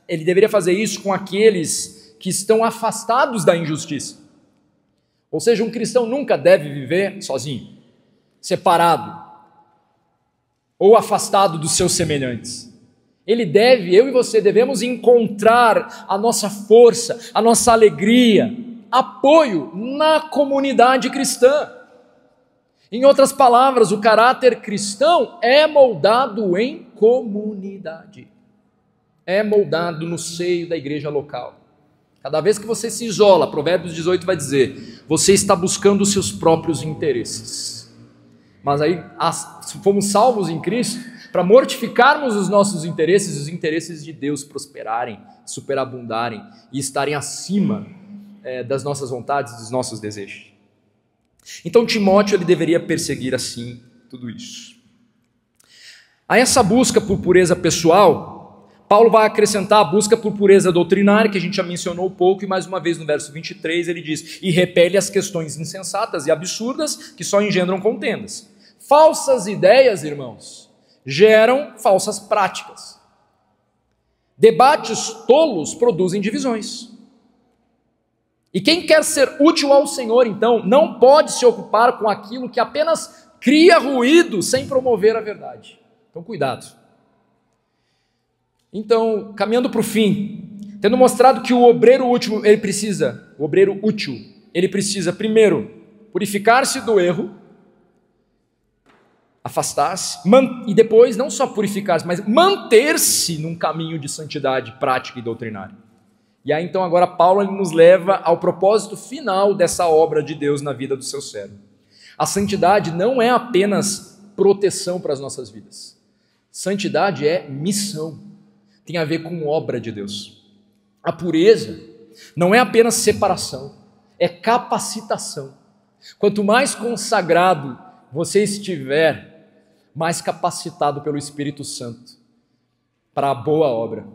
ele deveria fazer isso com aqueles que estão afastados da injustiça. Ou seja, um cristão nunca deve viver sozinho, separado, ou afastado dos seus semelhantes. Ele deve, eu e você devemos encontrar a nossa força, a nossa alegria, apoio na comunidade cristã. Em outras palavras, o caráter cristão é moldado em comunidade. É moldado no seio da igreja local. Cada vez que você se isola, Provérbios 18 vai dizer, você está buscando os seus próprios interesses. Mas aí, se fomos salvos em Cristo, para mortificarmos os nossos interesses, os interesses de Deus prosperarem, superabundarem e estarem acima das nossas vontades, dos nossos desejos. Então Timóteo, ele deveria perseguir assim tudo isso. A essa busca por pureza pessoal, Paulo vai acrescentar a busca por pureza doutrinária, que a gente já mencionou um pouco, e mais uma vez no verso 23 ele diz, e repele as questões insensatas e absurdas que só engendram contendas. Falsas ideias, irmãos, geram falsas práticas. Debates tolos produzem divisões. E quem quer ser útil ao Senhor, então, não pode se ocupar com aquilo que apenas cria ruído sem promover a verdade. Então, cuidado. Então, caminhando para o fim, tendo mostrado que o obreiro útil, ele precisa, primeiro, purificar-se do erro, afastar-se, e depois não só purificar-se, mas manter-se num caminho de santidade prática e doutrinária. E aí então agora Paulo ele nos leva ao propósito final dessa obra de Deus na vida do seu servo. A santidade não é apenas proteção para as nossas vidas. Santidade é missão, tem a ver com obra de Deus. A pureza não é apenas separação, é capacitação. Quanto mais consagrado você estiver, mais capacitado pelo Espírito Santo para a boa obra,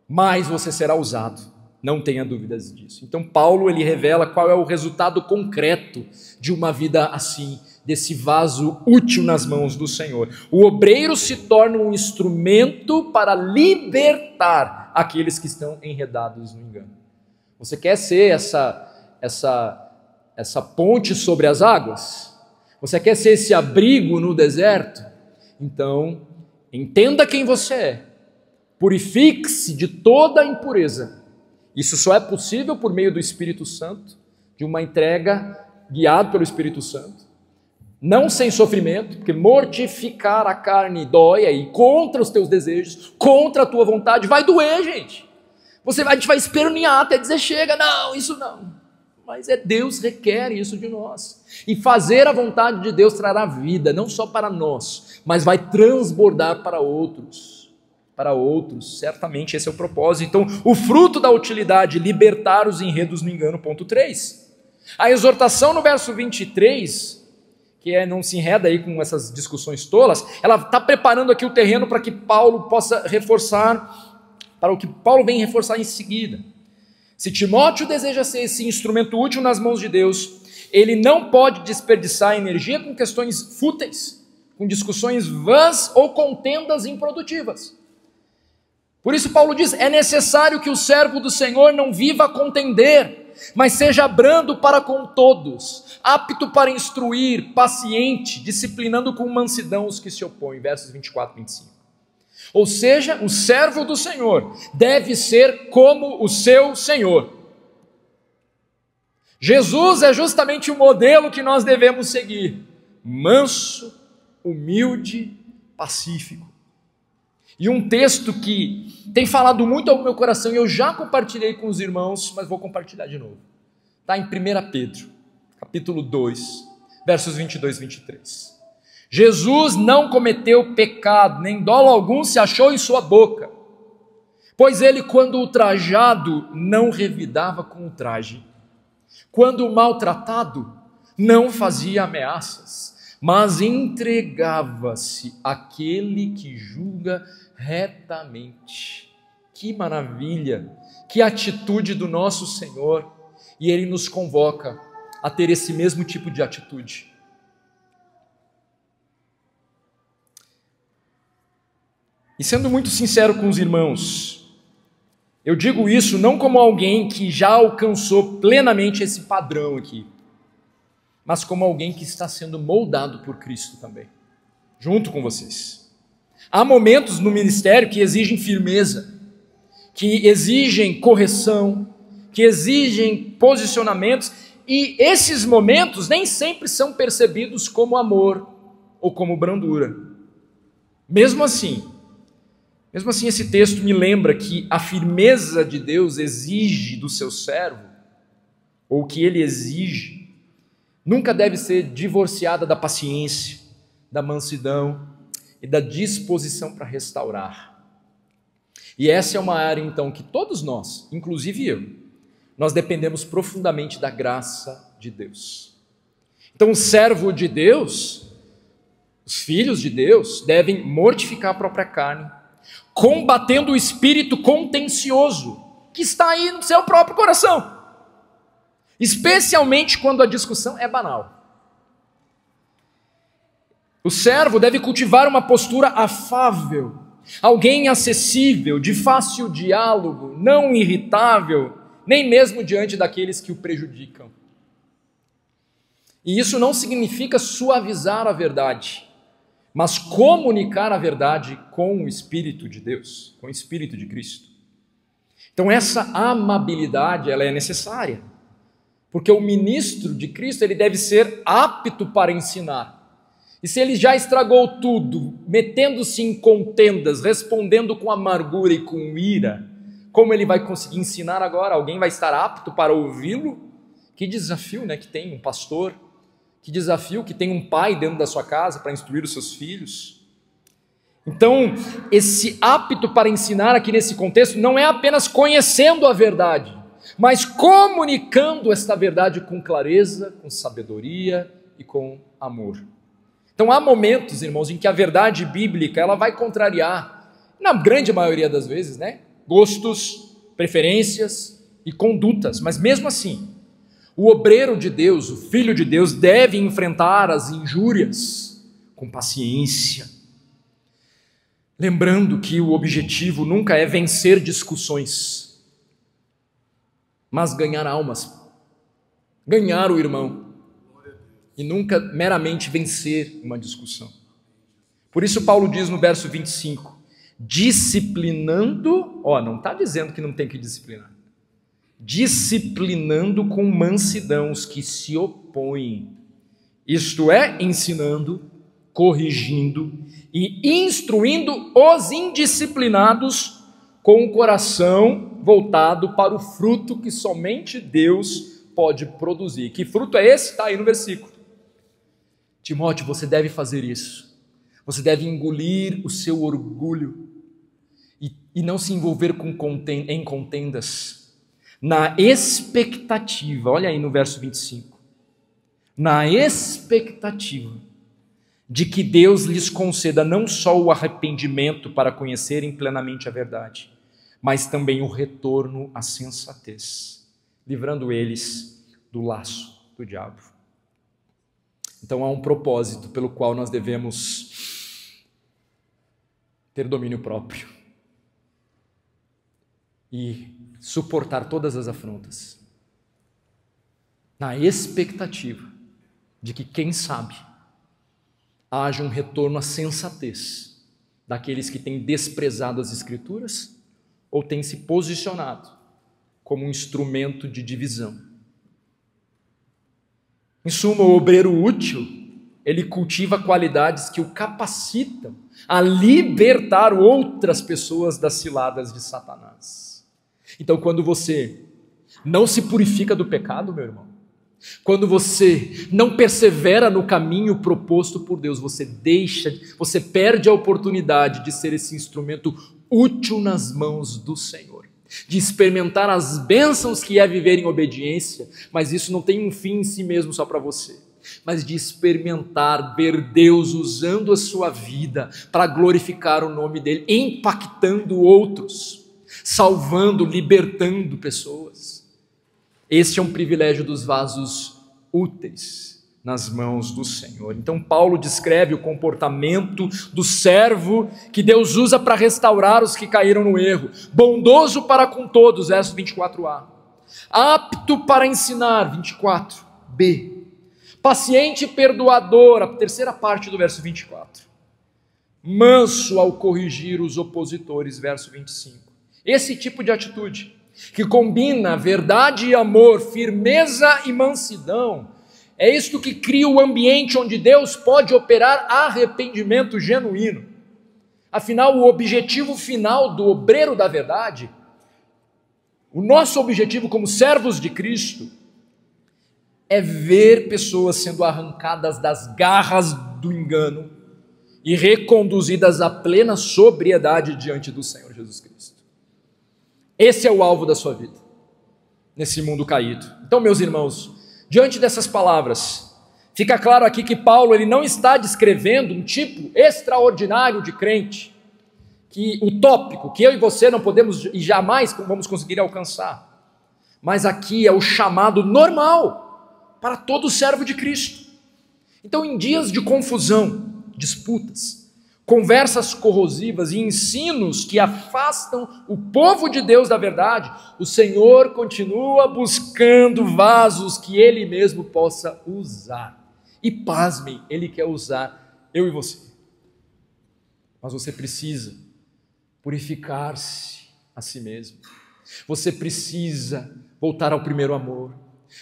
mais você será usado. Não tenha dúvidas disso. Então Paulo ele revela qual é o resultado concreto de uma vida assim, desse vaso útil nas mãos do Senhor. O obreiro se torna um instrumento para libertar aqueles que estão enredados no engano. Você quer ser essa ponte sobre as águas? Você quer ser esse abrigo no deserto? Então, entenda quem você é. Purifique-se de toda a impureza. Isso só é possível por meio do Espírito Santo, de uma entrega guiada pelo Espírito Santo. Não sem sofrimento, porque mortificar a carne dói aí, contra os teus desejos, contra a tua vontade, vai doer, gente. A gente vai espernear até dizer chega, não, isso não. Mas Deus requer isso de nós. E fazer a vontade de Deus trará vida, não só para nós, mas vai transbordar para outros. Para outros, certamente esse é o propósito. Então, o fruto da utilidade, libertar os enredos no engano, ponto 3. A exortação no verso 23, que não se enreda aí com essas discussões tolas, ela está preparando aqui o terreno para que Paulo possa reforçar, para o que Paulo vem reforçar em seguida. Se Timóteo deseja ser esse instrumento útil nas mãos de Deus, ele não pode desperdiçar energia com questões fúteis, com discussões vãs ou contendas improdutivas. Por isso Paulo diz, é necessário que o servo do Senhor não viva a contender, mas seja brando para com todos, apto para instruir, paciente, disciplinando com mansidão os que se opõem, versos 24 e 25. Ou seja, o servo do Senhor deve ser como o seu Senhor. Jesus é justamente o modelo que nós devemos seguir, manso, humilde, pacífico. E um texto que tem falado muito ao meu coração, e eu já compartilhei com os irmãos, mas vou compartilhar de novo. Está em 1 Pedro, capítulo 2, versos 22 e 23. Jesus não cometeu pecado, nem dolo algum se achou em sua boca, pois ele, quando ultrajado, não revidava com o traje. Quando maltratado, não fazia ameaças, mas entregava-se àquele que julga retamente. Que maravilha, que atitude do nosso Senhor, e Ele nos convoca a ter esse mesmo tipo de atitude. E sendo muito sincero com os irmãos, eu digo isso não como alguém que já alcançou plenamente esse padrão aqui, mas como alguém que está sendo moldado por Cristo também, junto com vocês. Há momentos no ministério que exigem firmeza, que exigem correção, que exigem posicionamentos, e esses momentos nem sempre são percebidos como amor ou como brandura. Mesmo assim, esse texto me lembra que a firmeza de Deus exige do seu servo, ou que ele exige, nunca deve ser divorciada da paciência, da mansidão e da disposição para restaurar. E essa é uma área, então, que todos nós, inclusive eu, nós dependemos profundamente da graça de Deus. Então, o servo de Deus, os filhos de Deus, devem mortificar a própria carne, combatendo o espírito contencioso que está aí no seu próprio coração, especialmente quando a discussão é banal. O servo deve cultivar uma postura afável, alguém acessível, de fácil diálogo, não irritável, nem mesmo diante daqueles que o prejudicam. E isso não significa suavizar a verdade, mas comunicar a verdade com o Espírito de Deus, com o Espírito de Cristo. Então essa amabilidade, ela é necessária, porque o ministro de Cristo, ele deve ser apto para ensinar. E se ele já estragou tudo, metendo-se em contendas, respondendo com amargura e com ira, como ele vai conseguir ensinar agora? Alguém vai estar apto para ouvi-lo? Que desafio, né, que tem um pastor, que desafio que tem um pai dentro da sua casa para instruir os seus filhos. Então, esse apto para ensinar aqui nesse contexto não é apenas conhecendo a verdade, mas comunicando esta verdade com clareza, com sabedoria e com amor. Então há momentos, irmãos, em que a verdade bíblica ela vai contrariar, na grande maioria das vezes, né, gostos, preferências e condutas, mas mesmo assim, o obreiro de Deus, o filho de Deus, deve enfrentar as injúrias com paciência, lembrando que o objetivo nunca é vencer discussões, mas ganhar almas, ganhar o irmão, e nunca meramente vencer uma discussão. Por isso Paulo diz no verso 25, disciplinando, não está dizendo que não tem que disciplinar, disciplinando com mansidão os que se opõem, isto é, ensinando, corrigindo e instruindo os indisciplinados com o coração voltado para o fruto que somente Deus pode produzir. Que fruto é esse? Está aí no versículo. Timóteo, você deve fazer isso. Você deve engolir o seu orgulho e não se envolver em contendas, na expectativa, olha aí no verso 25, na expectativa de que Deus lhes conceda não só o arrependimento para conhecerem plenamente a verdade, mas também o retorno à sensatez, livrando eles do laço do diabo. Então há um propósito pelo qual nós devemos ter domínio próprio e suportar todas as afrontas, na expectativa de que, quem sabe, haja um retorno à sensatez daqueles que têm desprezado as Escrituras ou têm se posicionado como um instrumento de divisão. Em suma, o obreiro útil, ele cultiva qualidades que o capacitam a libertar outras pessoas das ciladas de Satanás. Então, quando você não se purifica do pecado, meu irmão, quando você não persevera no caminho proposto por Deus, você perde a oportunidade de ser esse instrumento útil nas mãos do Senhor, de experimentar as bênçãos que é viver em obediência, mas isso não tem um fim em si mesmo só para você, mas de experimentar, ver Deus usando a sua vida para glorificar o nome dele, impactando outros, salvando, libertando pessoas. Este é um privilégio dos vasos úteis nas mãos do Senhor. Então Paulo descreve o comportamento do servo que Deus usa para restaurar os que caíram no erro. Bondoso para com todos, verso 24a. Apto para ensinar, 24b. Paciente e perdoador, a terceira parte do verso 24. Manso ao corrigir os opositores, verso 25. Esse tipo de atitude, que combina verdade e amor, firmeza e mansidão, é isto que cria o ambiente onde Deus pode operar arrependimento genuíno. Afinal, o objetivo final do obreiro da verdade, o nosso objetivo como servos de Cristo, é ver pessoas sendo arrancadas das garras do engano e reconduzidas à plena sobriedade diante do Senhor Jesus Cristo. Esse é o alvo da sua vida, nesse mundo caído. Então, meus irmãos, diante dessas palavras, fica claro aqui que Paulo ele não está descrevendo um tipo extraordinário de crente, utópico, que eu e você não podemos e jamais vamos conseguir alcançar. Mas aqui é o chamado normal para todo servo de Cristo. Então, em dias de confusão, disputas, conversas corrosivas e ensinos que afastam o povo de Deus da verdade, o Senhor continua buscando vasos que Ele mesmo possa usar. E pasmem, Ele quer usar eu e você. Mas você precisa purificar-se a si mesmo. Você precisa voltar ao primeiro amor.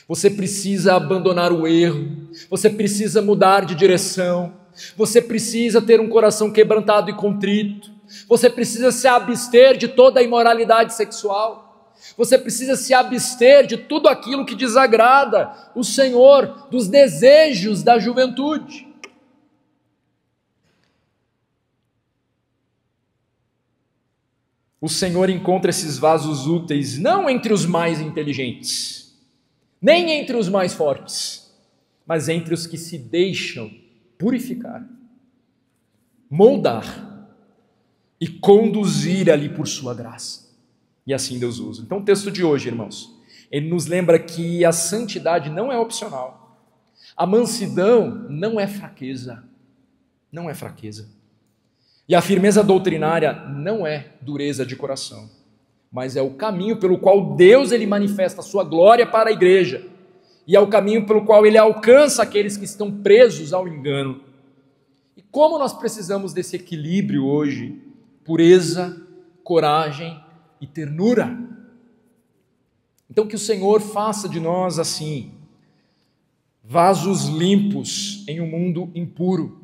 Você precisa abandonar o erro. Você precisa mudar de direção. Você precisa ter um coração quebrantado e contrito. Você precisa se abster de toda a imoralidade sexual. Você precisa se abster de tudo aquilo que desagrada o Senhor, dos desejos da juventude. O Senhor encontra esses vasos úteis não entre os mais inteligentes, nem entre os mais fortes, mas entre os que se deixam purificar, moldar e conduzir ali por sua graça. E assim Deus usa. Então o texto de hoje, irmãos, ele nos lembra que a santidade não é opcional. A mansidão não é fraqueza. Não é fraqueza. E a firmeza doutrinária não é dureza de coração, mas é o caminho pelo qual Deus ele manifesta a sua glória para a igreja. E é o caminho pelo qual ele alcança aqueles que estão presos ao engano. E como nós precisamos desse equilíbrio hoje, pureza, coragem e ternura. Então que o Senhor faça de nós assim, vasos limpos em um mundo impuro,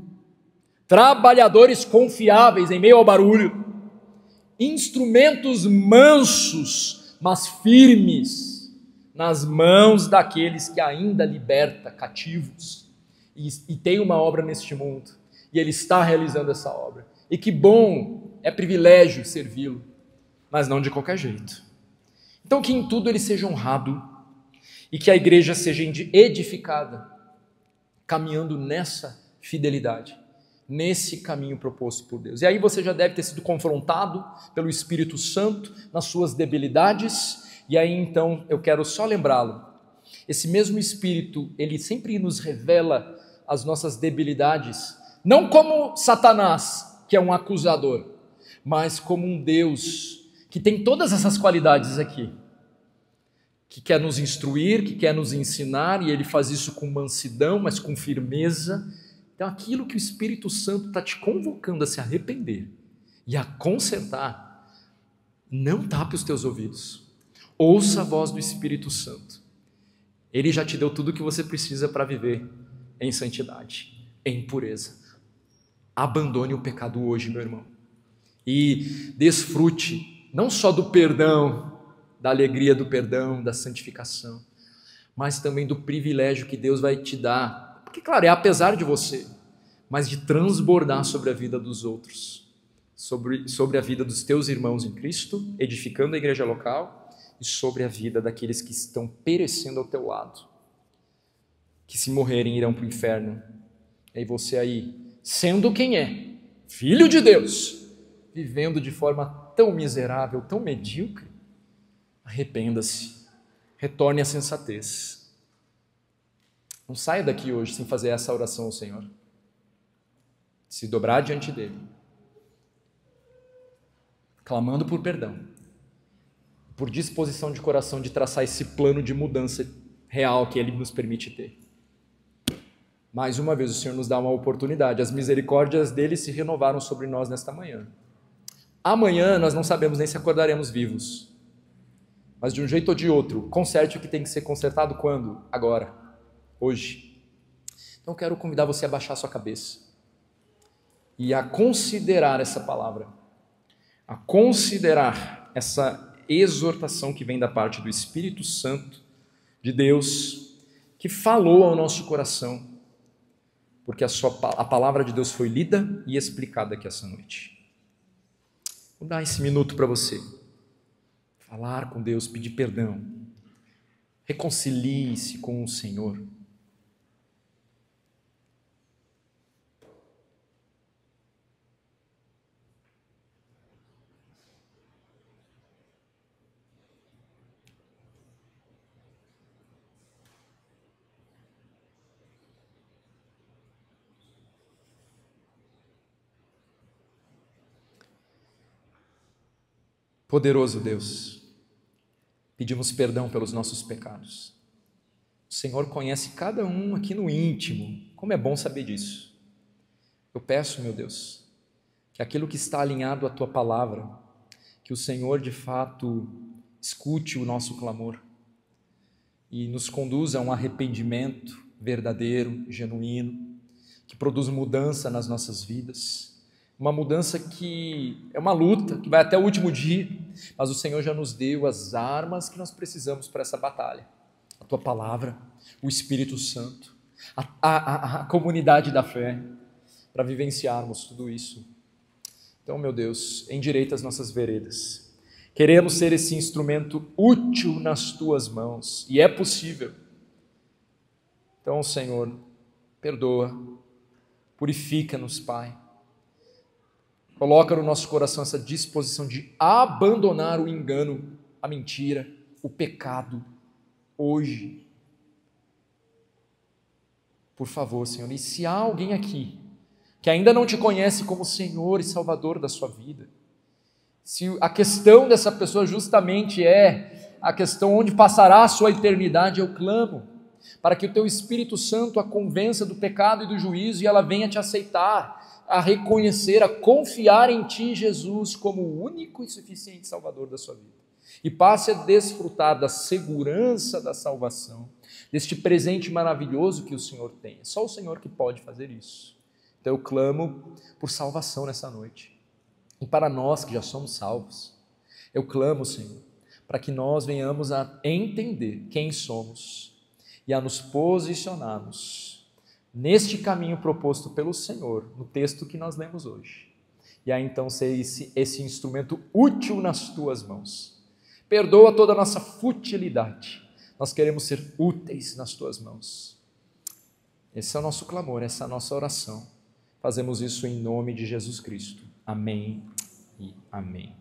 trabalhadores confiáveis em meio ao barulho, instrumentos mansos, mas firmes, nas mãos daqueles que ainda liberta cativos, e tem uma obra neste mundo, e Ele está realizando essa obra, e que bom, é privilégio servi-lo, mas não de qualquer jeito. Então que em tudo Ele seja honrado, e que a igreja seja edificada, caminhando nessa fidelidade, nesse caminho proposto por Deus. E aí você já deve ter sido confrontado pelo Espírito Santo nas suas debilidades. E aí então eu quero só lembrá-lo, esse mesmo Espírito, ele sempre nos revela as nossas debilidades, não como Satanás, que é um acusador, mas como um Deus que tem todas essas qualidades aqui, que quer nos instruir, que quer nos ensinar, e ele faz isso com mansidão, mas com firmeza. Então aquilo que o Espírito Santo está te convocando a se arrepender e a consertar, não tape os teus ouvidos. Ouça a voz do Espírito Santo. Ele já te deu tudo o que você precisa para viver em santidade, em pureza. Abandone o pecado hoje, meu irmão, e desfrute não só do perdão, da alegria do perdão, da santificação, mas também do privilégio que Deus vai te dar, porque claro, é apesar de você, mas de transbordar sobre a vida dos outros, sobre a vida dos teus irmãos em Cristo, edificando a igreja local, e sobre a vida daqueles que estão perecendo ao teu lado, que se morrerem irão para o inferno. E você aí, sendo quem é, filho de Deus, vivendo de forma tão miserável, tão medíocre, arrependa-se, retorne à sensatez. Não saia daqui hoje sem fazer essa oração ao Senhor. Se dobrar diante dele, clamando por perdão, por disposição de coração de traçar esse plano de mudança real que ele nos permite ter. Mais uma vez o Senhor nos dá uma oportunidade, as misericórdias dele se renovaram sobre nós nesta manhã. Amanhã nós não sabemos nem se acordaremos vivos, mas de um jeito ou de outro, conserte o que tem que ser consertado quando? Agora, hoje. Então eu quero convidar você a baixar sua cabeça e a considerar essa palavra, a considerar essa exortação que vem da parte do Espírito Santo de Deus, que falou ao nosso coração, porque a palavra de Deus foi lida e explicada aqui essa noite. Vou dar esse minuto para você falar com Deus, pedir perdão, reconcilie-se com o Senhor. Poderoso Deus, pedimos perdão pelos nossos pecados. O Senhor conhece cada um aqui no íntimo, como é bom saber disso. Eu peço, meu Deus, que aquilo que está alinhado à Tua palavra, que o Senhor de fato escute o nosso clamor e nos conduza a um arrependimento verdadeiro, genuíno, que produz mudança nas nossas vidas. Uma mudança que é uma luta, que vai até o último dia, mas o Senhor já nos deu as armas que nós precisamos para essa batalha. A Tua palavra, o Espírito Santo, a comunidade da fé, para vivenciarmos tudo isso. Então, meu Deus, endireita as nossas veredas. Queremos ser esse instrumento útil nas Tuas mãos, e é possível. Então, Senhor, perdoa, purifica-nos, Pai. Coloca no nosso coração essa disposição de abandonar o engano, a mentira, o pecado, hoje. Por favor, Senhor, e se há alguém aqui que ainda não Te conhece como Senhor e Salvador da sua vida, se a questão dessa pessoa justamente é a questão onde passará a sua eternidade, eu clamo para que o Teu Espírito Santo a convença do pecado e do juízo e ela venha Te aceitar, a reconhecer, a confiar em Ti, Jesus, como o único e suficiente Salvador da sua vida. E passe a desfrutar da segurança da salvação, deste presente maravilhoso que o Senhor tem. É só o Senhor que pode fazer isso. Então eu clamo por salvação nessa noite. E para nós que já somos salvos, eu clamo, Senhor, para que nós venhamos a entender quem somos e a nos posicionarmos neste caminho proposto pelo Senhor, no texto que nós lemos hoje. E aí então ser esse instrumento útil nas Tuas mãos. Perdoa toda a nossa futilidade. Nós queremos ser úteis nas Tuas mãos. Esse é o nosso clamor, essa é a nossa oração. Fazemos isso em nome de Jesus Cristo. Amém e amém.